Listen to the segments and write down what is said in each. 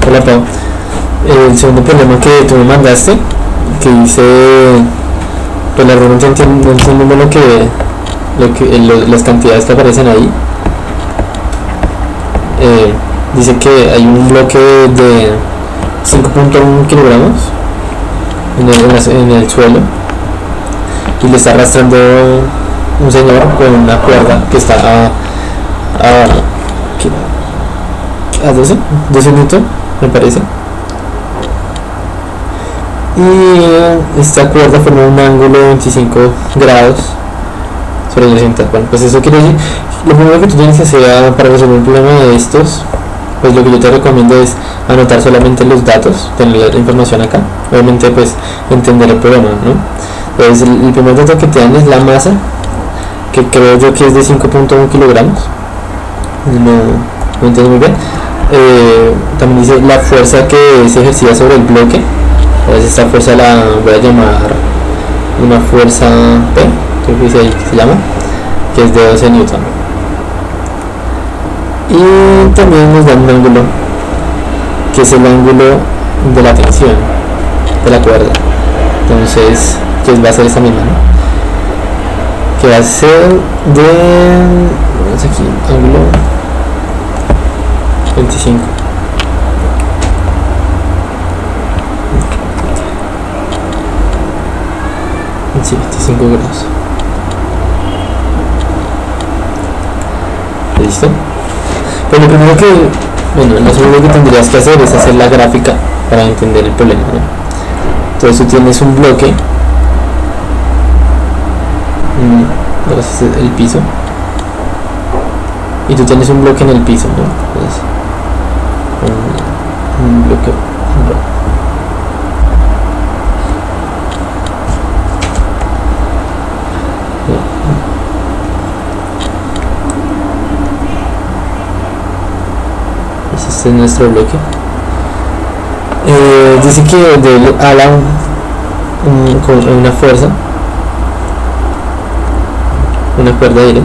Hola Pau. El segundo problema que tú me mandaste, que dice, pues la verdad no entiendo bien las cantidades que aparecen ahí. Dice que hay un bloque de 5.1 kilogramos en el suelo y le está arrastrando un señor con una cuerda que está a 12 newton, me parece. Y esta cuerda forma un ángulo de 25 grados sobre el horizontal. Bueno, pues eso quiere decir, lo primero que tú tienes que hacer para resolver un problema de estos, pues lo que yo te recomiendo es anotar solamente los datos, tener la información acá, obviamente pues entender el problema, ¿no? Entonces el primer dato que te dan es la masa, que creo yo que es de 5.1 kilogramos, no entiendo muy bien. También dice la fuerza que se ejercía sobre el bloque. Entonces esta fuerza la voy a llamar una fuerza P, creo que dice ahí que se llama, que es de 12 newton. Y también nos dan un ángulo, que es el ángulo de la tensión de la cuerda. Entonces, que va a ser esta misma, ¿no? Que va a ser de, vamos aquí, ángulo 25. Sí, 25 grados. ¿Listo? Pues lo primero lo segundo que tendrías que hacer es hacer la gráfica para entender el problema, ¿no? Entonces tú tienes un bloque, el piso, y tú tienes un bloque en el piso, ¿no? Entonces, un bloque. Este es nuestro bloque. Dice que ala con una fuerza, una cuerda aire,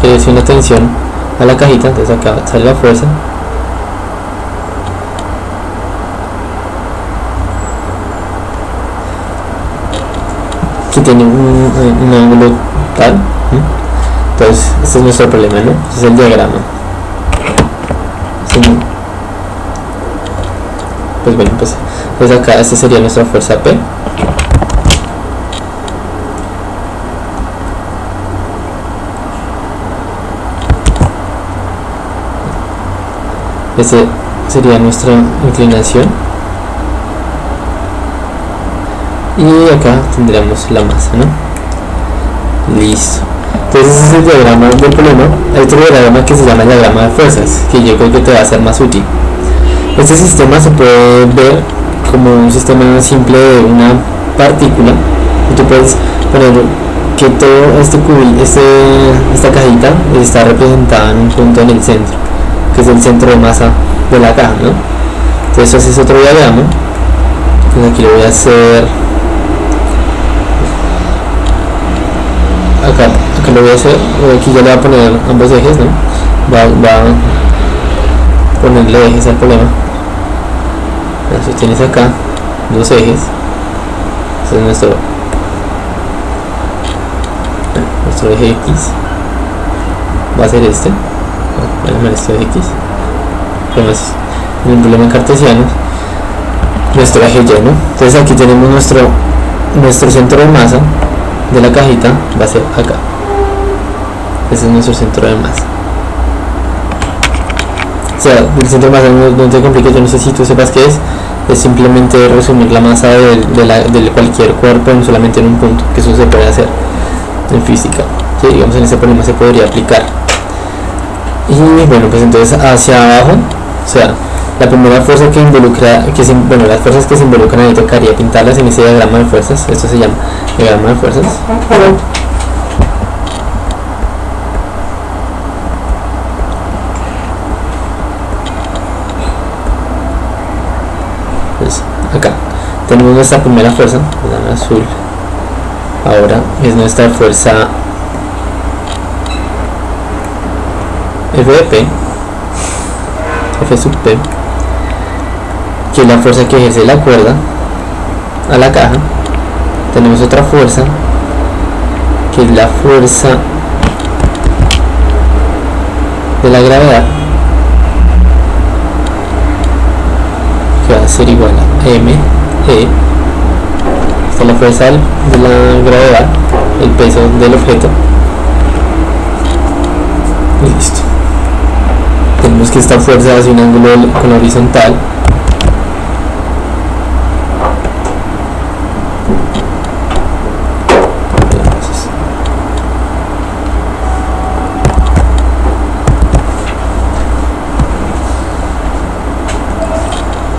que es una tensión a la cajita. Entonces acá sale la fuerza, que tiene un ángulo tal. Entonces este es nuestro problema, ¿no? Este es el diagrama. Pues bueno, pues acá esta sería nuestra fuerza P. Este sería nuestra inclinación. Y acá tendríamos la masa, ¿no? Listo. Entonces ese es el diagrama del problema. Hay otro diagrama que se llama el diagrama de fuerzas, que yo creo que te va a ser más útil. Este sistema se puede ver como un sistema simple de una partícula, y tú puedes poner que todo esta cajita está representada en un punto en el centro, que es el centro de masa de la caja, ¿no? Entonces ese es otro diagrama. Entonces aquí lo voy a hacer acá lo voy a hacer, aquí ya le voy a poner ambos ejes, ¿no? Va a ponerle ejes al problema. Entonces tienes acá dos ejes. Este es nuestro eje X, va a ser este, voy a llamar este eje X. Además, en el problema cartesiano, nuestro eje Y, ¿no? Entonces aquí tenemos nuestro centro de masa de la cajita, va a ser acá. Ese es nuestro centro de masa. O sea, el centro de masa no te compliques, yo no sé si tú sepas qué es simplemente resumir la masa de cualquier cuerpo solamente en un punto, que eso se puede hacer en física, ¿sí? Digamos, en ese problema se podría aplicar. Y bueno, pues entonces hacia abajo, o sea, la primera fuerza que involucra, las fuerzas que se involucran ahí tocaría pintarlas en ese diagrama de fuerzas. Esto se llama diagrama de fuerzas. Pues acá tenemos nuestra primera fuerza, la azul. Ahora es nuestra fuerza F de P, F sub P. que es la fuerza que ejerce la cuerda a la caja. Tenemos otra fuerza, que es la fuerza de la gravedad, que va a ser igual a m e. Esta es la fuerza de la gravedad, el peso del objeto. Listo. Tenemos que esta fuerza hace un ángulo con la horizontal.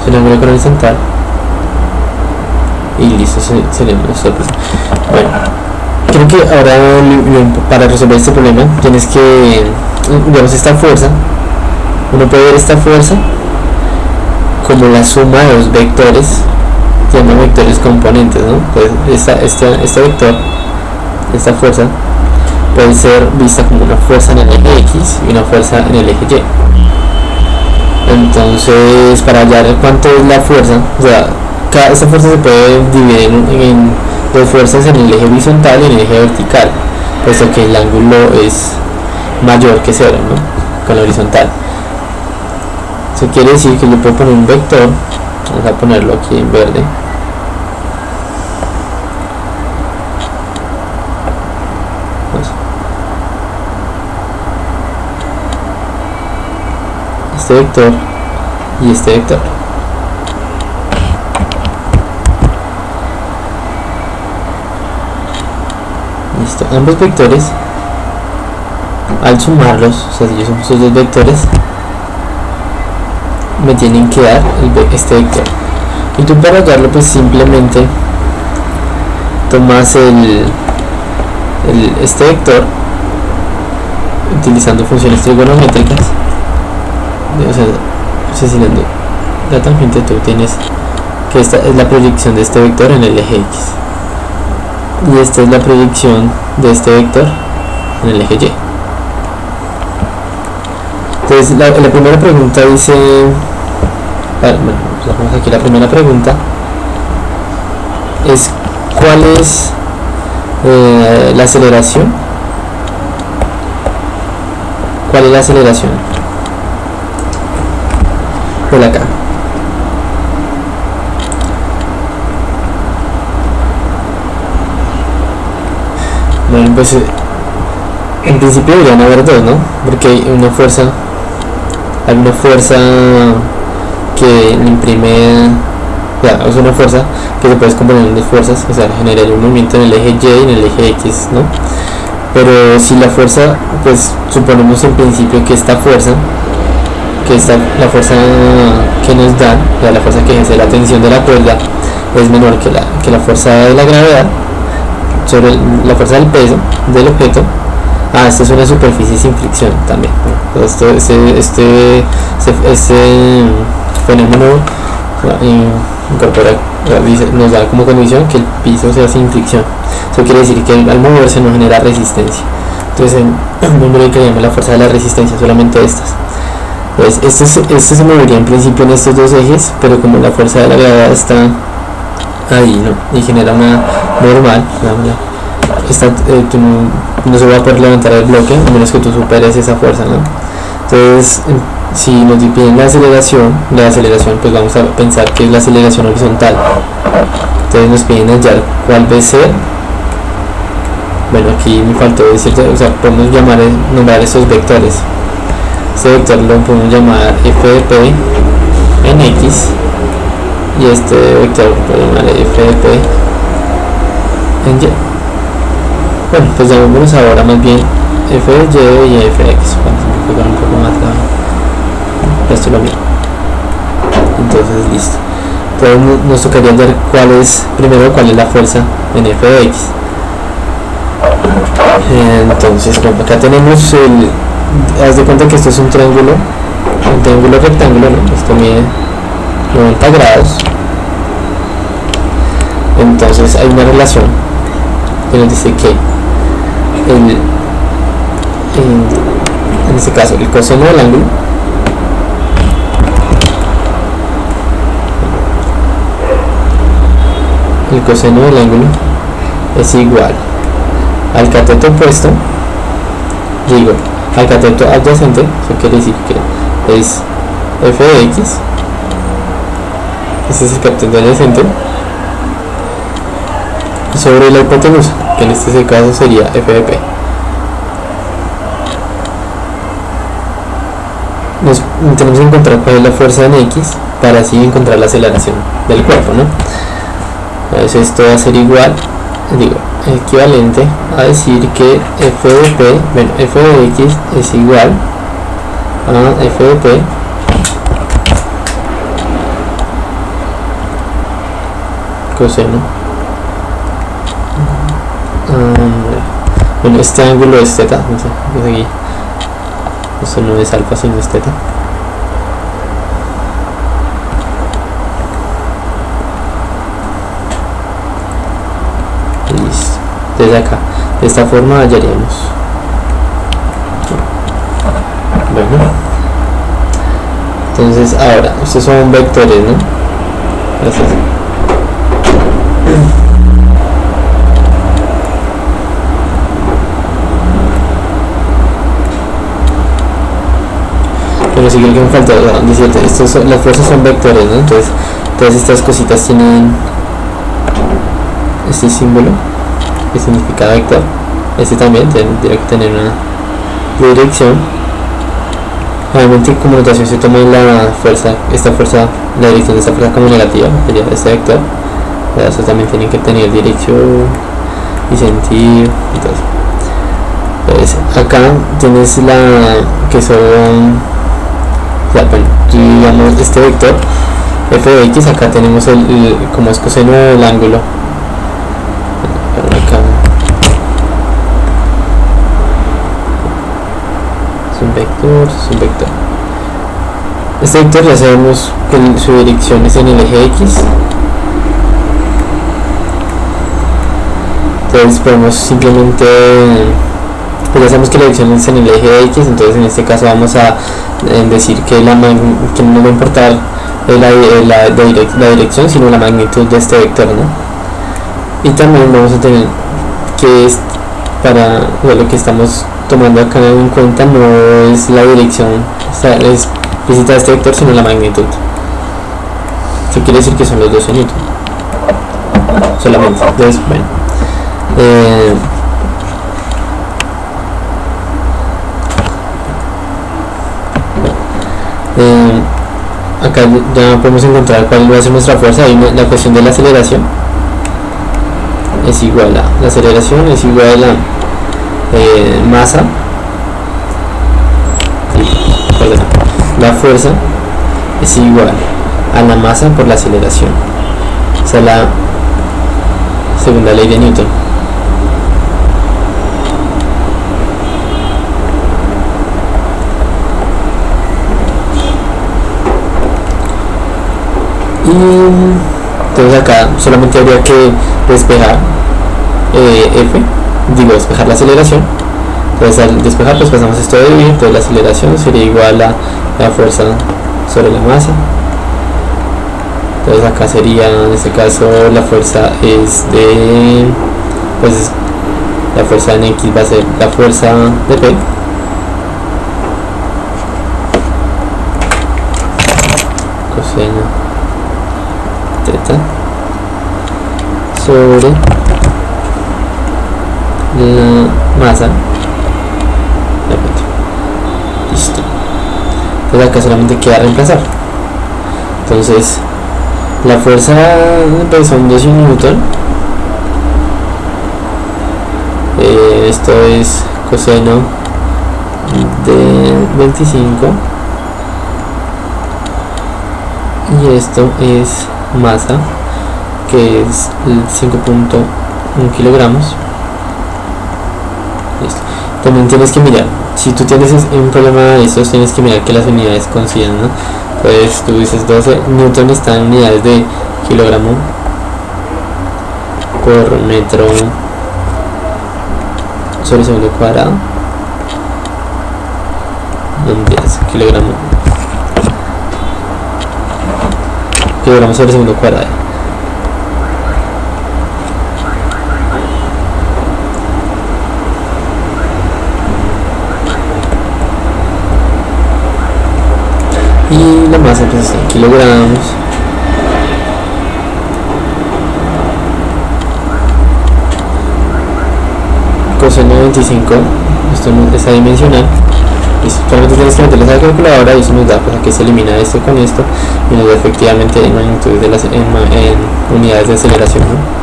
El ángulo con la horizontal. Y listo, sería nuestro problema. Bueno, creo que ahora para resolver este problema tienes que, digamos, esta fuerza, uno puede ver esta fuerza como la suma de dos vectores, se llaman vectores componentes, ¿no? Entonces este vector, esta fuerza, puede ser vista como una fuerza en el eje X y una fuerza en el eje Y. Entonces, para hallar cuánto es la fuerza, o sea, esta fuerza se puede dividir en dos fuerzas, en el eje horizontal y en el eje vertical, puesto que el ángulo es mayor que 0, ¿no? Con la horizontal. Eso quiere decir que le puedo poner un vector, vamos a ponerlo aquí en verde. Este vector y este vector. Listo, ambos vectores, al sumarlos, o sea, si yo sumo esos dos vectores, me tienen que dar este vector. Y tú, para hallarlo, pues simplemente tomas este vector utilizando funciones trigonométricas. O sea, asesinando la tangente, tú tienes que esta es la proyección de este vector en el eje X y esta es la proyección de este vector en el eje Y. Entonces la primera pregunta dice, bueno, vamos aquí, la primera pregunta es ¿cuál es la aceleración? ¿Cuál es la aceleración de la caja? Bueno, pues en principio deberían haber dos, ¿no? Porque hay una fuerza que le imprime, es una fuerza que se puede descomponer en dos fuerzas, o sea, generaría un movimiento en el eje Y y en el eje X, ¿no? Pero si la fuerza, pues suponemos en principio que esta fuerza, la fuerza que nos da, la fuerza que ejerce la tensión de la cuerda, es menor que la fuerza de la gravedad sobre la fuerza del peso del objeto. Esta es una superficie sin fricción también. Este fenómeno nos da como condición que el piso sea sin fricción. Eso quiere decir que al moverse no genera resistencia. Entonces un número que llama la fuerza de la resistencia, solamente estas. Pues este se movería en principio en estos dos ejes, pero como la fuerza de la gravedad está ahí, ¿no? Y genera una normal, tú no se va a poder levantar el bloque a menos que tú superes esa fuerza, ¿no? Entonces, si nos piden la aceleración, pues vamos a pensar que es la aceleración horizontal. Entonces nos piden hallar cuál debe ser. Bueno, aquí me faltó decir, o sea, podemos nombrar estos vectores. Este vector lo podemos llamar f de p en x y este vector lo podemos llamar f de p en y. Bueno, pues llamémoslos ahora más bien f de y y f de x. Vamos a simplificar un poco más esto lo mismo. Entonces, listo. Entonces nos tocaría ver cuál es la fuerza en f de x. Entonces, bueno, acá tenemos haz de cuenta que esto es un triángulo rectángulo, ¿no? Esto mide 90 grados. Entonces hay una relación que nos dice que en este caso el coseno del ángulo, el coseno del ángulo es igual al cateto opuesto, digo, al cateto adyacente, eso quiere decir que es f de x, ese es el cateto adyacente, sobre la hipotenusa, que en este caso sería f de p. Tenemos que encontrar cuál es la fuerza en x para así encontrar la aceleración del cuerpo, ¿no? Entonces esto va a ser igual, digo, equivalente a decir que f de p, bueno, f de x es igual a f de p coseno, bueno, este ángulo es θ, no sé, es aquí, esto no es alfa sino es θ. Listo. Desde acá, de esta forma hallaríamos. Bueno, entonces ahora, estos son vectores, ¿no? Gracias. Pero sí que me falta decirte, las fuerzas son vectores, ¿no? Entonces, todas estas cositas tienen este símbolo que significa vector. Este también tiene que tener una dirección. Obviamente como notación se toma la fuerza, la dirección de esta fuerza como negativa, sería este vector. Pero eso también tiene que tener dirección y sentido y todo eso. Entonces acá tienes que son, bueno, digamos este vector f de x, acá tenemos como es coseno del ángulo. Acá es un vector, este vector ya sabemos que su dirección es en el eje x, entonces podemos simplemente, pues ya sabemos que la dirección es en el eje x, entonces en este caso vamos a decir que no va a importar la dirección sino la magnitud de este vector, ¿no? Y también vamos a tener que lo que estamos tomando acá en cuenta no es la dirección explícita de este vector sino la magnitud. Eso quiere decir que son los dos en Newton solamente. Entonces, bueno, acá ya podemos encontrar cuál va a ser nuestra fuerza. Y la cuestión de la aceleración es igual a masa, la fuerza es igual a la masa por la aceleración, o sea, la segunda ley de Newton. Y entonces acá solamente habría que despejar despejar la aceleración. Entonces al despejar pues pasamos esto de dividir, entonces la aceleración sería igual a la fuerza sobre la masa. Entonces acá sería, en este caso la fuerza es pues la fuerza en x va a ser la fuerza de P coseno θ sobre la masa. Listo. Pues acá solamente queda reemplazar. Entonces la fuerza pues son 12 Newton. Esto es coseno de 25 y esto es masa, que es 5.1 kilogramos. Listo. También tienes que mirar, si tú tienes un problema de estos, tienes que mirar que las unidades coincidan, ¿no? Pues tú dices 12 Newton está en unidades de kilogramo por metro sobre segundo cuadrado. Kilogramo sobre segundo cuadrado. y la masa pues está en kilogramos. Coseno de 25, esto no está dimensional. Y solamente tienes que meterles a la calculadora y eso nos da pues a que se elimina esto con esto y nos da efectivamente en magnitudes de en unidades de aceleración, ¿no?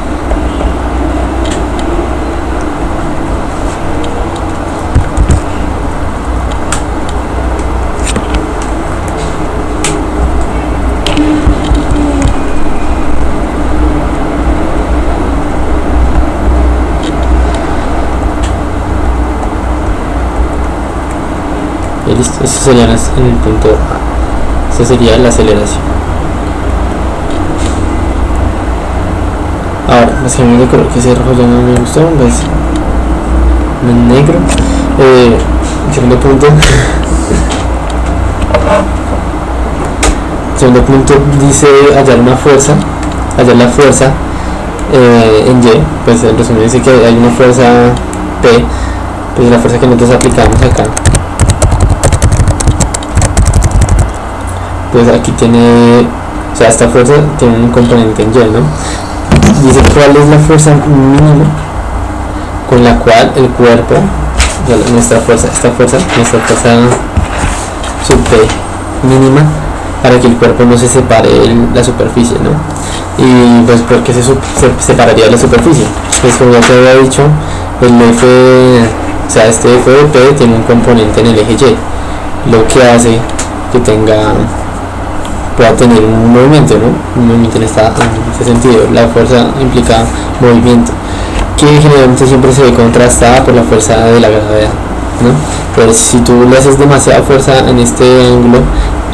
Y listo, eso sería en el punto A. Eso sería la aceleración. Ahora, las cambios de color, que ese rojo ya no me gustó, pues en negro. Segundo punto. Segundo punto dice hallar una fuerza, hallar la fuerza en Y. Pues en resumen dice que hay una fuerza P, pues la fuerza que nosotros aplicamos acá. Pues aquí tiene, o sea, esta fuerza tiene un componente en Y, ¿no? Dice cuál es la fuerza mínima con la cual el cuerpo, o sea, nuestra fuerza sub P mínima, para que el cuerpo no se separe de la superficie, ¿no? Y pues porque se separaría de la superficie, pues como ya te había dicho, el F, o sea, este F de P tiene un componente en el eje Y, lo que hace que pueda tener un movimiento, ¿no? Un movimiento en este sentido. La fuerza implica movimiento, que generalmente siempre se ve contrastada por la fuerza de la gravedad, ¿no? Pero si tú le haces demasiada fuerza en este ángulo,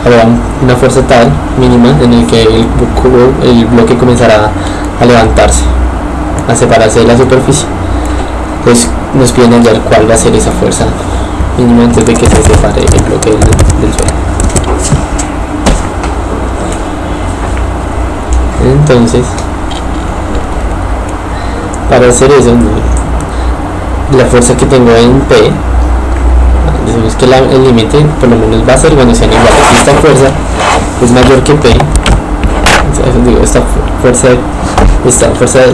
habrá una fuerza tal mínima en el que el bloque comenzará a levantarse, a separarse de la superficie. Entonces nos piden hallar cuál va a ser esa fuerza mínima antes de que se separe el bloque del suelo. Entonces, para hacer eso, la fuerza que tengo en P, decimos que el límite por lo menos va a ser cuando sean iguales. Si esta fuerza es mayor que P, digo, esta fuerza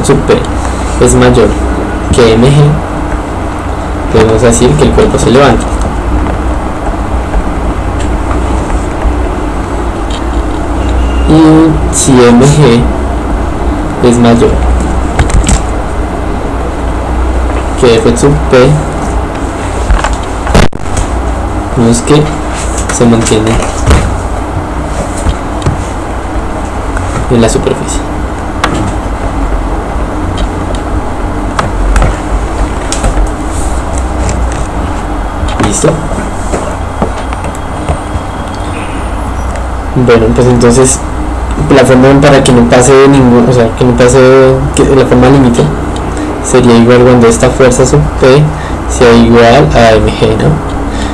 sub P es mayor que mg, podemos decir que el cuerpo se levanta. Y si mg es mayor que f sub p, vemos que se mantiene en la superficie. ¿Listo? Bueno, pues entonces la forma para que no pase ningún, o sea, que no pase, que la forma límite sería igual cuando esta fuerza sub P sea igual a mg, ¿no?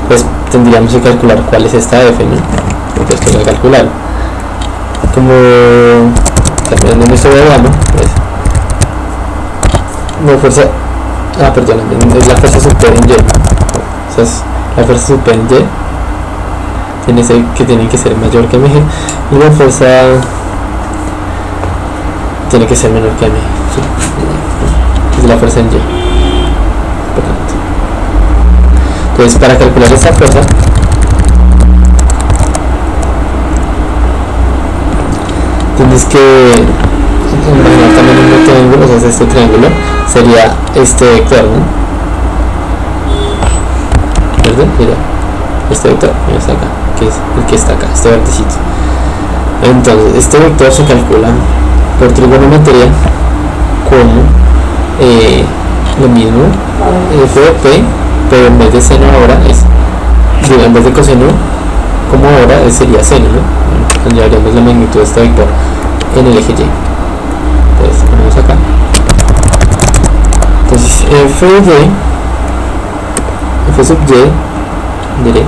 Pues tendríamos que calcular cuál es esta F, ¿no? Entonces tengo que calcular. Como cambiando nuestro diagrama, pues la fuerza, es la fuerza sub P en Y. O sea, la fuerza sub P en Y tiene que ser mayor que mg, y la fuerza tiene que ser menor que mg. Es la fuerza en Y. Entonces, para calcular esta fuerza, tienes que imaginar también un triángulo. O sea, este triángulo sería este vector, ¿no? ¿Verdad? Mira, este vector, mira, está acá, que es el que está acá, este vertecito. Entonces, este vector se calcula por trigonometría como lo mismo, f de p, pero en vez de seno ahora en vez de coseno, como ahora sería seno, ¿no? Llevaríamos la magnitud de este vector en el eje y. Entonces ponemos acá. Entonces f de f sub y, diré,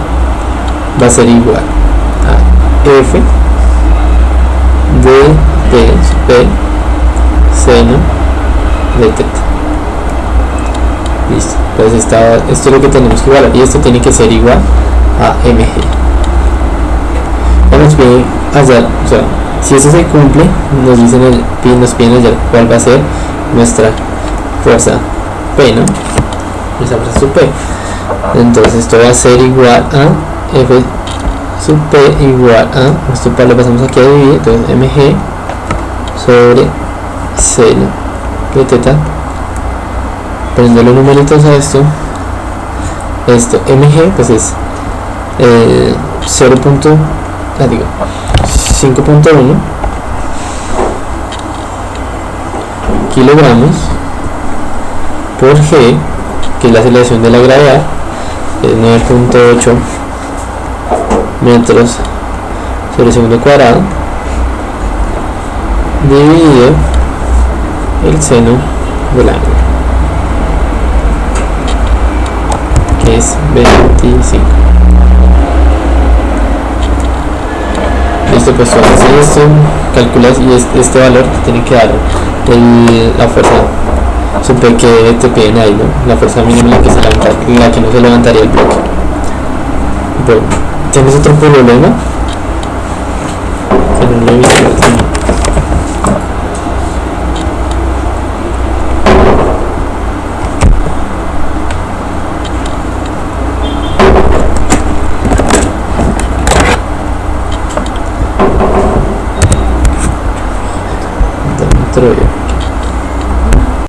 va a ser igual a f de p sub p seno de θ. Listo, entonces esto es lo que tenemos que igualar, y esto tiene que ser igual a mg. nos pide hallar, o sea, si eso se cumple, nos piden hallar cuál va a ser nuestra fuerza P, ¿no? Nuestra fuerza sub P. Entonces esto va a ser igual a F sub P igual a, esto para lo pasamos aquí a dividir, entonces mg sobre seno de teta, poniendo los numeritos a esto mg pues es 5.1 kilogramos por g, que es la aceleración de la gravedad, es 9.8 metros sobre segundo cuadrado, dividido el seno del ángulo, que es 25. Listo, pues tú haces esto, calculas y este valor tiene que dar la fuerza super que te piden ahí, ¿no? La fuerza mínima en la que no se levantaría el bloque. Bueno, ¿tienes otro problema? Que no lo he visto. Dentro de